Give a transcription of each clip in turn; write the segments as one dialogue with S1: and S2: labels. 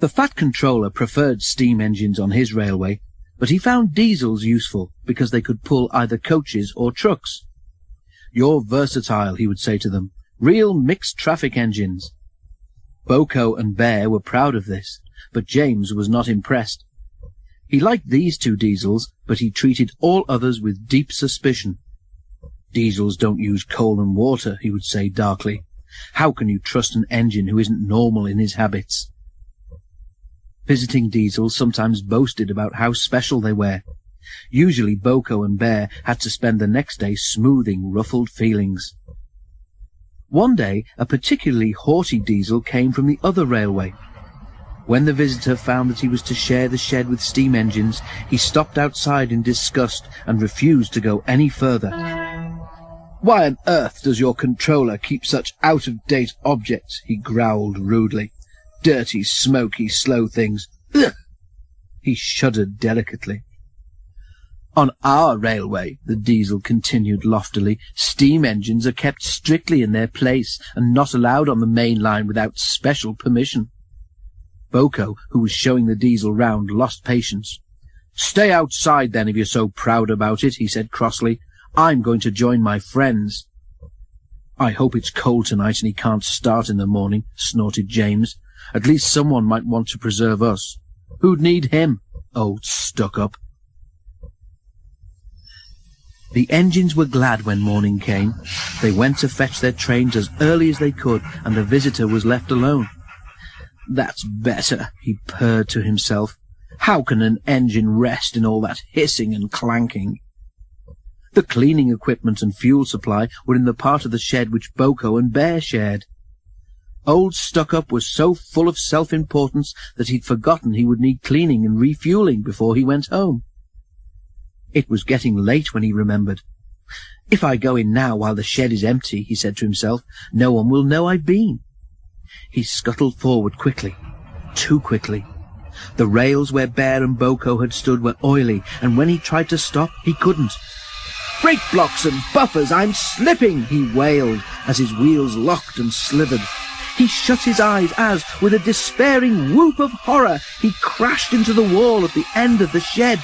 S1: The Fat Controller preferred steam engines on his railway, but he found diesels useful because they could pull either coaches or trucks. "You're versatile," he would say to them. "Real mixed traffic engines." Boko and Bear were proud of this, but James was not impressed. He liked these two diesels, but he treated all others with deep suspicion. "Diesels don't use coal and water," he would say darkly. "How can you trust an engine who isn't normal in his habits?" Visiting diesels sometimes boasted about how special they were. Usually Boko and Bear had to spend the next day smoothing ruffled feelings. One day a particularly haughty diesel came from the other railway. When the visitor found that he was to share the shed with steam engines, he stopped outside in disgust and refused to go any further. "Why on earth does your controller keep such out-of-date objects?" he growled rudely. "Dirty, smoky, slow things. Ugh!" He shuddered delicately. "On our railway," the diesel continued loftily, "steam engines are kept strictly in their place and not allowed on the main line without special permission." Boko, who was showing the diesel round, lost patience. "Stay outside then if you're so proud about it," he said crossly. "I'm going to join my friends." "I hope it's cold tonight and he can't start in the morning," snorted James. "At least someone might want to preserve us. Who'd need him? Old stuck-up." The engines were glad when morning came. They went to fetch their trains as early as they could, and the visitor was left alone. "That's better," he purred to himself. "How can an engine rest in all that hissing and clanking?" The cleaning equipment and fuel supply were in the part of the shed which Boko and Bear shared. Old Stuck-up was so full of self-importance that he'd forgotten he would need cleaning and refueling before he went home. It was getting late when he remembered. "If I go in now while the shed is empty," he said to himself, "no one will know I've been." He scuttled forward quickly, too quickly. The rails where Bear and Boko had stood were oily, and when he tried to stop, he couldn't. "Brake blocks and buffers, I'm slipping!" he wailed as his wheels locked and slithered. He shut his eyes as, with a despairing whoop of horror, he crashed into the wall at the end of the shed.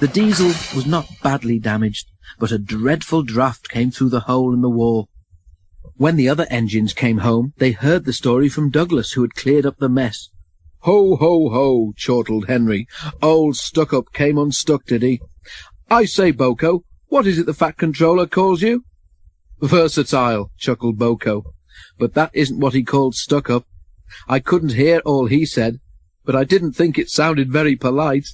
S1: The diesel was not badly damaged, but a dreadful draught came through the hole in the wall. When the other engines came home, they heard the story from Douglas, who had cleared up the mess. "Ho, ho, ho," chortled Henry. "Old Stuck-up came unstuck, did he? I say, Boko, what is it the Fat Controller calls you?" "Versatile," chuckled Boko. "But that isn't what he called Stuck-up. I couldn't hear all he said, but I didn't think it sounded very polite."